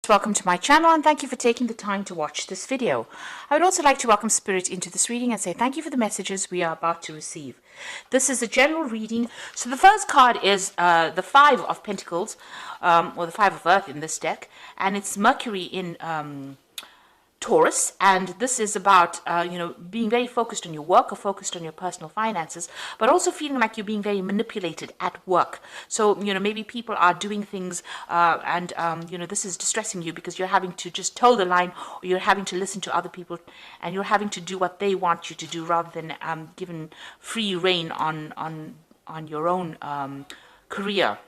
Welcome to my channel and thank you for taking the time to watch this video. I would also like to welcome Spirit into this reading and say thank you for the messages we are about to receive. This is a general reading. So the first card is the Five of Pentacles, or the Five of Earth in this deck, and it's Mercury in Taurus, and this is about being very focused on your work or focused on your personal finances, but also feeling like you're being very manipulated at work. So maybe people are doing things and this is distressing you because you're having to just toe the line, or you're having to listen to other people and you're having to do what they want you to do rather than given free reign on your own career.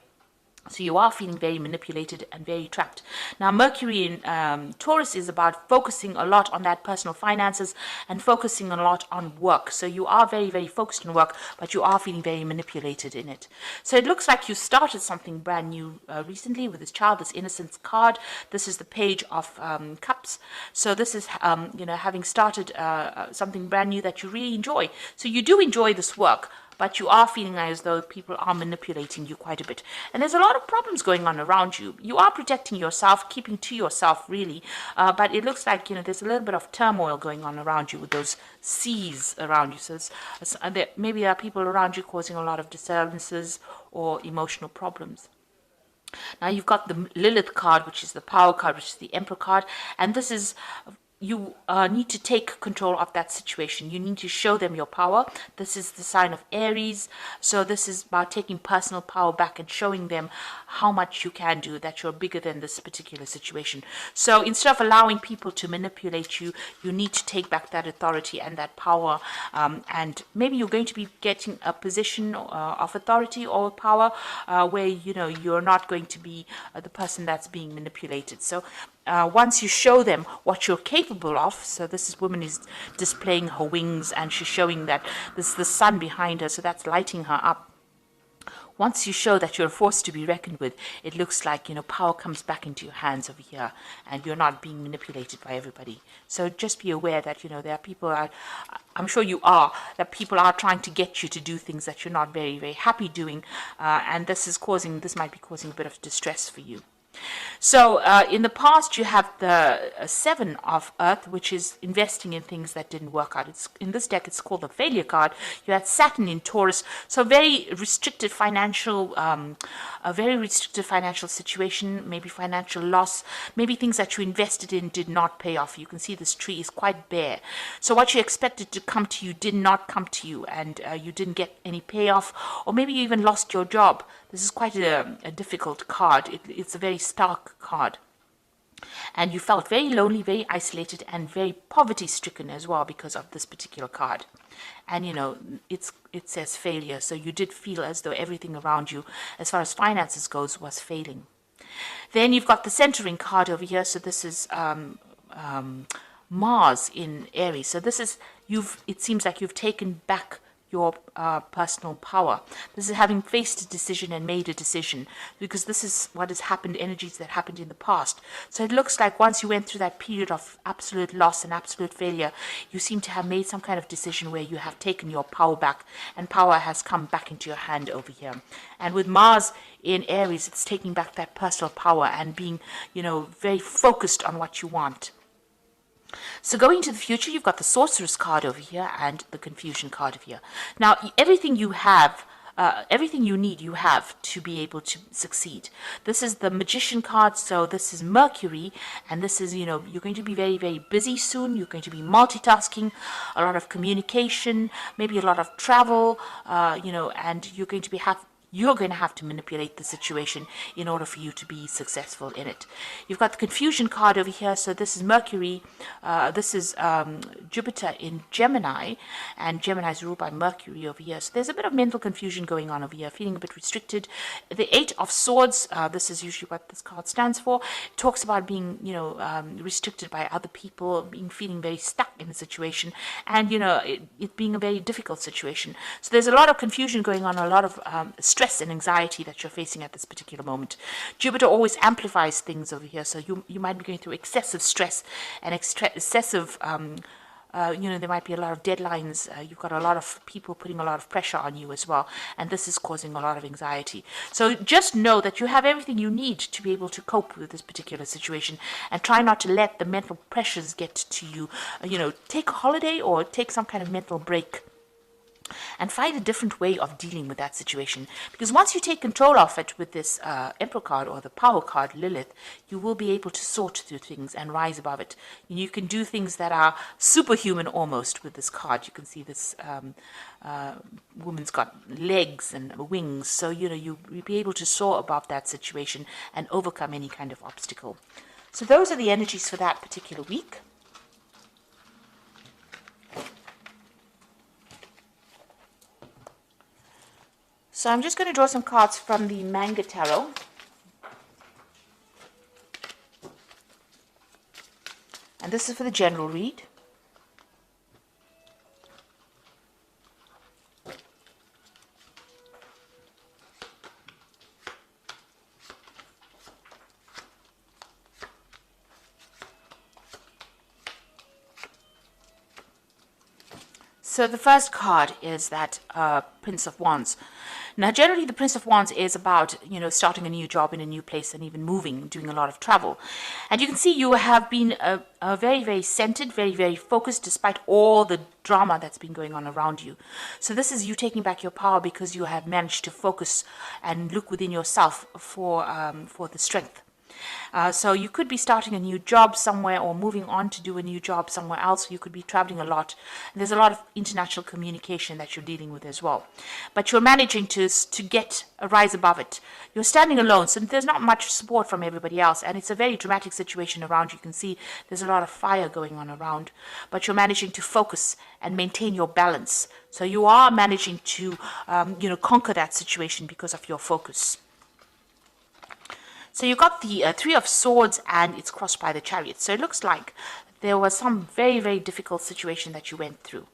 So you are feeling very manipulated and very trapped. Now, Mercury in Taurus is about focusing a lot on that personal finances and focusing a lot on work. So you are very, very focused on work, but you are feeling very manipulated in it. So it looks like you started something brand new recently with this child, this innocence card. This is the Page of Cups. So this is, having started something brand new that you really enjoy. So you do enjoy this work, but you are feeling as though people are manipulating you quite a bit. And there's a lot of problems going on around you. You are protecting yourself, keeping to yourself, really. But it looks like, there's a little bit of turmoil going on around you with those seas around you. So maybe there are people around you causing a lot of disturbances or emotional problems. Now you've got the Lilith card, which is the Power card, which is the Emperor card. And this is... you need to take control of that situation. You need to show them your power. This is the sign of Aries. So this is about taking personal power back and showing them how much you can do, that you're bigger than this particular situation. So instead of allowing people to manipulate you, you need to take back that authority and that power. And maybe you're going to be getting a position of authority or power where, you're not going to be the person that's being manipulated. So once you show them what you're capable of, so this woman is displaying her wings and she's showing that there's the sun behind her, so that's lighting her up. Once you show that you're a force to be reckoned with, it looks like, power comes back into your hands over here and you're not being manipulated by everybody. So just be aware that, there are people, I'm sure you are, that people are trying to get you to do things that you're not very, very happy doing. And this might be causing a bit of distress for you. So in the past, you have the Seven of Earth, which is investing in things that didn't work out. In this deck, it's called the Failure card. You had Saturn in Taurus, so very restricted financial, a very restricted financial situation, maybe financial loss, maybe things that you invested in did not pay off. You can see this tree is quite bare. So what you expected to come to you did not come to you, and you didn't get any payoff, or maybe you even lost your job. This is quite a difficult card. It's a very stark card. And you felt very lonely, very isolated, and very poverty-stricken as well because of this particular card. And, it says failure. So you did feel as though everything around you, as far as finances goes, was failing. Then you've got the centering card over here. So this is Mars in Aries. So this is, it seems like you've taken back your personal power. This is having faced a decision and made a decision, because this is what has happened, energies that happened in the past. So it looks like once you went through that period of absolute loss and absolute failure, you seem to have made some kind of decision where you have taken your power back, and power has come back into your hand over here. And with Mars in Aries, it's taking back that personal power and being, very focused on what you want. So going to the future, you've got the Sorceress card over here and the Confusion card over here. Now, everything you have, everything you need, you have to be able to succeed. This is the Magician card, so this is Mercury, and this is, you're going to be very, very busy soon. You're going to be multitasking, a lot of communication, maybe a lot of travel, and you're going to have to manipulate the situation in order for you to be successful in it. You've got the Confusion card over here. So this is Mercury. This is Jupiter in Gemini, and Gemini is ruled by Mercury over here. So there's a bit of mental confusion going on over here, feeling a bit restricted. The Eight of Swords, this is usually what this card stands for. It talks about being, restricted by other people, feeling very stuck in a situation, and, it being a very difficult situation. So there's a lot of confusion going on, a lot of stress and anxiety that you're facing at this particular moment. Jupiter always amplifies things over here, so you might be going through excessive stress and excessive there might be a lot of deadlines. You've got a lot of people putting a lot of pressure on you as well. And this is causing a lot of anxiety. So just know that you have everything you need to be able to cope with this particular situation, and try not to let the mental pressures get to you. Take a holiday or take some kind of mental break and find a different way of dealing with that situation. Because once you take control of it with this Emperor card or the Power card, Lilith, you will be able to sort through things and rise above it. You can do things that are superhuman almost with this card. You can see this woman's got legs and wings. So, you'll be able to soar above that situation and overcome any kind of obstacle. So those are the energies for that particular week. So I'm just going to draw some cards from the Manga Tarot. And this is for the general read. So the first card is that Prince of Wands. Now, generally, the Prince of Wands is about, starting a new job in a new place and even moving, doing a lot of travel. And you can see you have been very, very centered, very, very focused, despite all the drama that's been going on around you. So this is you taking back your power because you have managed to focus and look within yourself for the strength. So you could be starting a new job somewhere or moving on to do a new job somewhere else. You could be traveling a lot. And there's a lot of international communication that you're dealing with as well. But you're managing to get a rise above it. You're standing alone, so there's not much support from everybody else. And it's a very dramatic situation around. You can see there's a lot of fire going on around. But you're managing to focus and maintain your balance. So you are managing to, conquer that situation because of your focus. So you got the Three of Swords, and it's crossed by the Chariot. So it looks like there was some very, very difficult situation that you went through.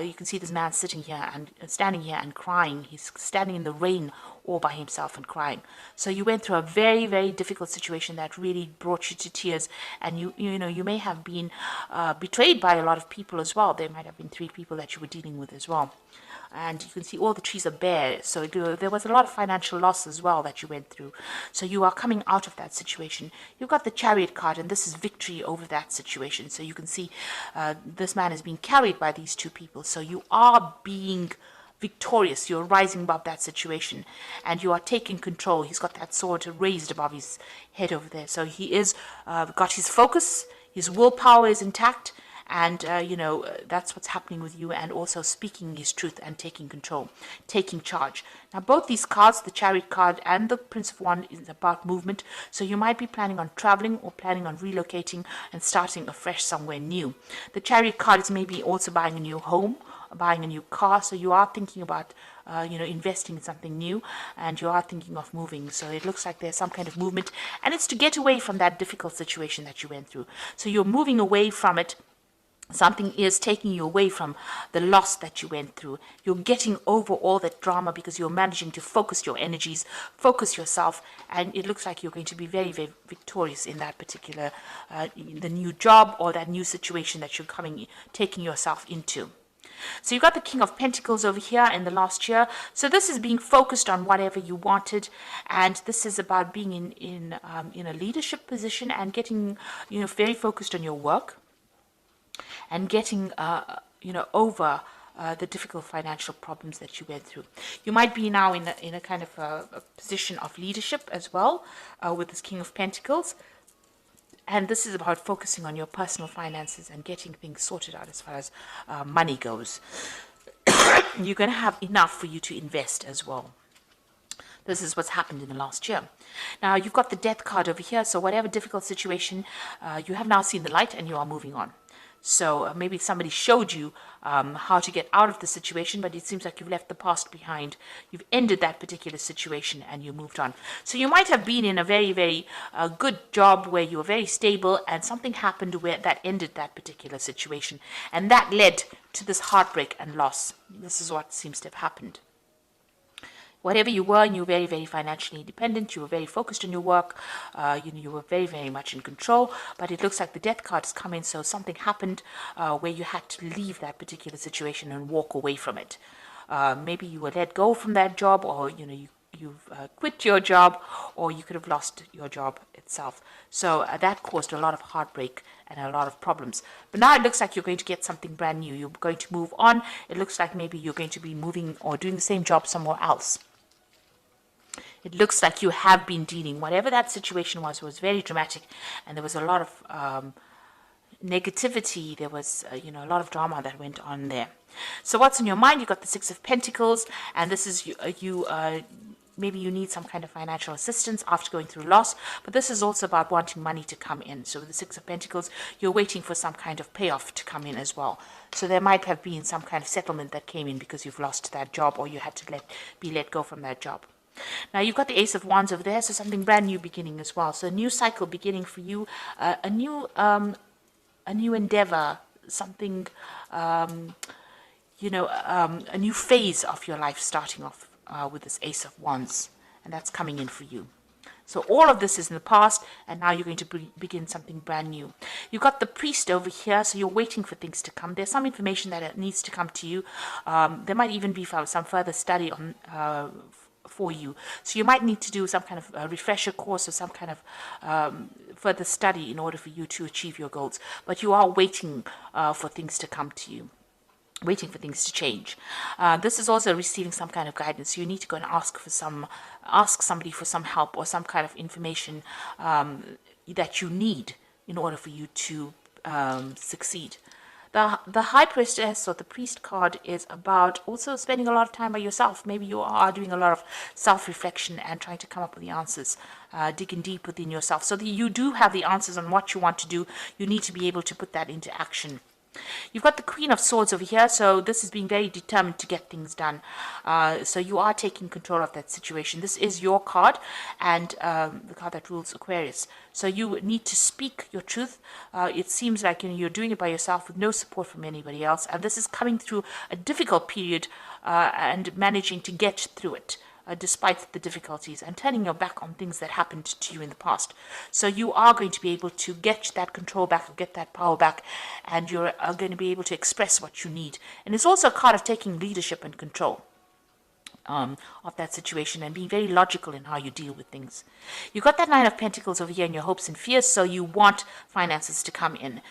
You can see this man sitting here and standing here and crying. He's standing in the rain all by himself and crying. So you went through a very, very difficult situation that really brought you to tears. And you may have been betrayed by a lot of people as well. There might have been 3 people that you were dealing with as well. And you can see all the trees are bare. So there was a lot of financial loss as well that you went through. So you are coming out of that situation. You've got the Chariot card, and this is victory over that situation. So you can see this man is being carried by these 2 people. So you are being victorious. You're rising above that situation, and you are taking control. He's got that sword raised above his head over there. So he is got his focus. His willpower is intact. And, that's what's happening with you, and also speaking his truth and taking control, taking charge. Now, both these cards, the Chariot card and the Prince of Wands, is about movement. So you might be planning on traveling or planning on relocating and starting afresh somewhere new. The Chariot card is maybe also buying a new home, buying a new car. So you are thinking about, investing in something new, and you are thinking of moving. So it looks like there's some kind of movement, and it's to get away from that difficult situation that you went through. So you're moving away from it. Something is taking you away from the loss that you went through. You're getting over all that drama because you're managing to focus your energies, focus yourself, and it looks like you're going to be very, very victorious in that particular, the new job or that new situation that you're taking yourself into. So you've got the King of Pentacles over here in the last year. So this is being focused on whatever you wanted, and this is about being in a leadership position and getting, very focused on your work. And getting, over the difficult financial problems that you went through. You might be now in a kind of a position of leadership as well with this King of Pentacles. And this is about focusing on your personal finances and getting things sorted out as far as money goes. You're going to have enough for you to invest as well. This is what's happened in the last year. Now, you've got the Death card over here. So whatever difficult situation, you have now seen the light and you are moving on. So maybe somebody showed you how to get out of the situation, but it seems like you've left the past behind. You've ended that particular situation and you moved on. So you might have been in a very, very good job where you were very stable, and something happened where that ended that particular situation. And that led to this heartbreak and loss. This is what seems to have happened. whatever you were, and you were very, very financially independent, you were very focused on your work, you were very, very much in control, but it looks like the death card has come in, so something happened where you had to leave that particular situation and walk away from it. Maybe you were let go from that job, or you've quit your job, or you could have lost your job itself. So that caused a lot of heartbreak and a lot of problems. But now it looks like you're going to get something brand new. You're going to move on. It looks like maybe you're going to be moving or doing the same job somewhere else. It looks like you have been dealing, whatever that situation was very dramatic, and there was a lot of negativity. There was a lot of drama that went on there. So what's in your mind? You've got the Six of Pentacles, and this is maybe you need some kind of financial assistance after going through loss, but this is also about wanting money to come in. So with the Six of Pentacles, you're waiting for some kind of payoff to come in as well. So there might have been some kind of settlement that came in because you've lost that job, or you had to be let go from that job. Now you've got the Ace of Wands over there, so something brand new beginning as well. So a new cycle beginning for you, a new endeavor, something, a new phase of your life starting off with this Ace of Wands, and that's coming in for you. So all of this is in the past, and now you're going to begin something brand new. You've got the Priest over here, so you're waiting for things to come. There's some information that needs to come to you. There might even be some further study on for you. So you might need to do some kind of a refresher course or some kind of further study in order for you to achieve your goals. But you are waiting for things to come to you, waiting for things to change. This is also receiving some kind of guidance. You need to go and ask somebody for some help or some kind of information that you need in order for you to succeed. The High Priestess, or the Priest card, is about also spending a lot of time by yourself. Maybe you are doing a lot of self-reflection and trying to come up with the answers, digging deep within yourself. So that you do have the answers on what you want to do. You need to be able to put that into action. You've got the Queen of Swords over here, so this is being very determined to get things done. So you are taking control of that situation. This is your card, and the card that rules Aquarius. So you need to speak your truth. It seems like you're doing it by yourself with no support from anybody else, and this is coming through a difficult period and managing to get through it. Despite the difficulties, and turning your back on things that happened to you in the past. So you are going to be able to get that control back, or get that power back, and you're going to be able to express what you need. And it's also a card of taking leadership and control of that situation and being very logical in how you deal with things. You've got that Nine of Pentacles over here in your hopes and fears, so you want finances to come in.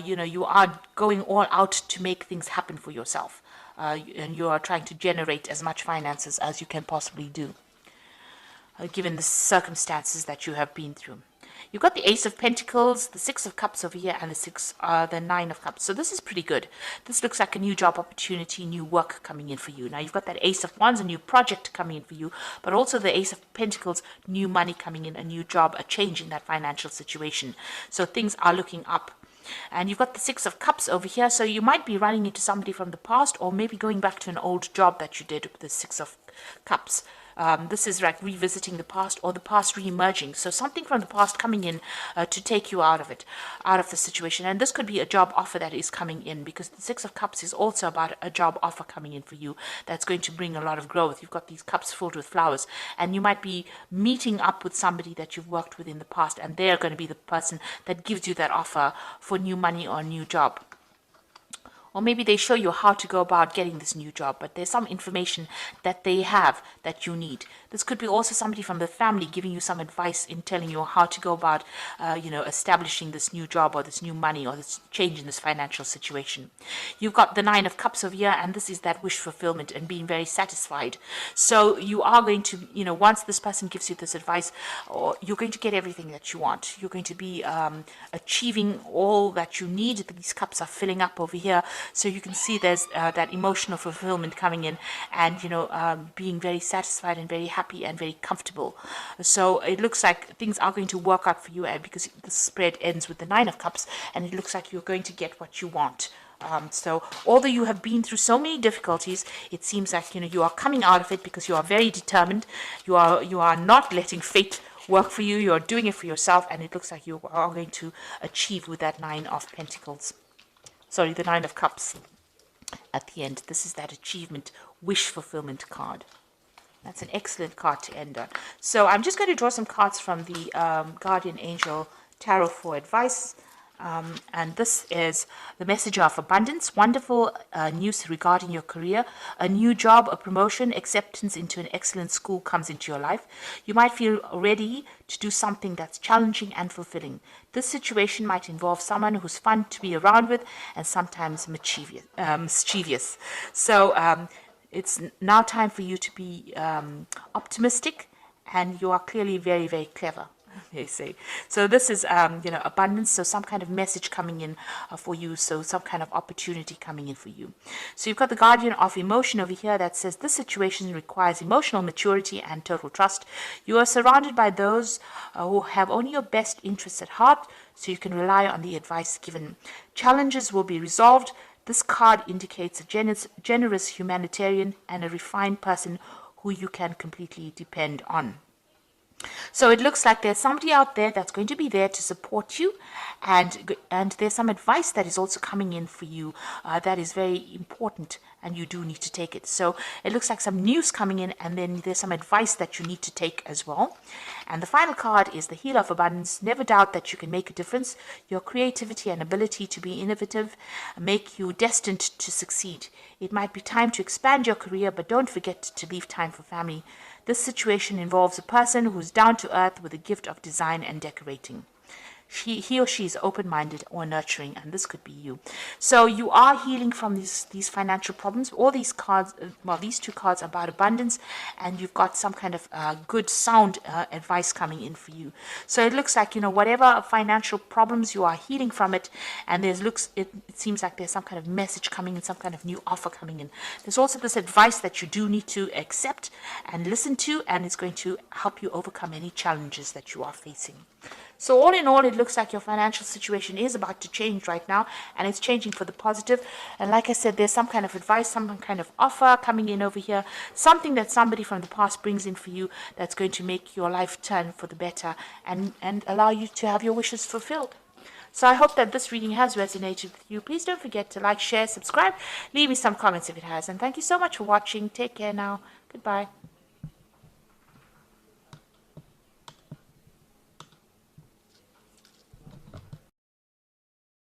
You are going all out to make things happen for yourself. And you are trying to generate as much finances as you can possibly do, given the circumstances that you have been through. You've got the Ace of Pentacles, the Six of Cups over here, and the Nine of Cups. So this is pretty good. This looks like a new job opportunity, new work coming in for you. Now you've got that Ace of Wands, a new project coming in for you, but also the Ace of Pentacles, new money coming in, a new job, a change in that financial situation. So things are looking up. And you've got the Six of Cups over here, so you might be running into somebody from the past, or maybe going back to an old job that you did with the Six of Cups. This is like revisiting the past, or the past re-emerging. So something from the past coming in to take you out of it, out of the situation. And this could be a job offer that is coming in, because the Six of Cups is also about a job offer coming in for you that's going to bring a lot of growth. You've got these cups filled with flowers, and you might be meeting up with somebody that you've worked with in the past, and they're going to be the person that gives you that offer for new money or a new job. Or maybe they show you how to go about getting this new job, but there's some information that they have that you need. This could be also somebody from the family giving you some advice in telling you how to go about, establishing this new job or this new money or this change in this financial situation. You've got the Nine of Cups over here, and this is that wish fulfillment and being very satisfied. So you are going to, once this person gives you this advice, or you're going to get everything that you want. You're going to be achieving all that you need. These cups are filling up over here. So you can see there's that emotional fulfillment coming in, and being very satisfied and very happy and very comfortable. So it looks like things are going to work out for you, because the spread ends with the Nine of Cups, and it looks like you're going to get what you want. So although you have been through so many difficulties, it seems like you are coming out of it, because you are very determined. You are not letting fate work for you. You are doing it for yourself, and it looks like you are going to achieve with that Nine of Pentacles. Sorry, the Nine of Cups at the end. This is that achievement, wish fulfillment card. That's an excellent card to end on. So I'm just going to draw some cards from the Guardian Angel Tarot for advice. And this is the message of abundance, wonderful news regarding your career, a new job, a promotion, acceptance into an excellent school comes into your life. You might feel ready to do something that's challenging and fulfilling. This situation might involve someone who's fun to be around with and sometimes mischievous. So it's now time for you to be optimistic, and you are clearly very, very clever. They say. So this is, abundance. So some kind of message coming in for you. So some kind of opportunity coming in for you. So you've got the Guardian of Emotion over here that says this situation requires emotional maturity and total trust. You are surrounded by those who have only your best interests at heart, so you can rely on the advice given. Challenges will be resolved. This card indicates a generous humanitarian and a refined person who you can completely depend on. So it looks like there's somebody out there that's going to be there to support you, and there's some advice that is also coming in for you that is very important, and you do need to take it. So it looks like some news coming in, and then there's some advice that you need to take as well. And the final card is the Healer of Abundance. Never doubt that you can make a difference. Your creativity and ability to be innovative make you destined to succeed. It might be time to expand your career, but don't forget to leave time for family. This situation involves a person who's down to earth with a gift of design and decorating. He or she is open-minded or nurturing, and this could be you. So you are healing from these financial problems. All these cards, these two cards are about abundance, and you've got some kind of good, sound advice coming in for you. So it looks like, whatever financial problems, you are healing from it, and it seems like there's some kind of message coming in, some kind of new offer coming in. There's also this advice that you do need to accept and listen to, and it's going to help you overcome any challenges that you are facing. So all in all, it looks like your financial situation is about to change right now, and it's changing for the positive. And like I said, there's some kind of advice, some kind of offer coming in over here, something that somebody from the past brings in for you that's going to make your life turn for the better and allow you to have your wishes fulfilled. So I hope that this reading has resonated with you. Please don't forget to like, share, subscribe, leave me some comments if it has. And thank you so much for watching. Take care now. Goodbye.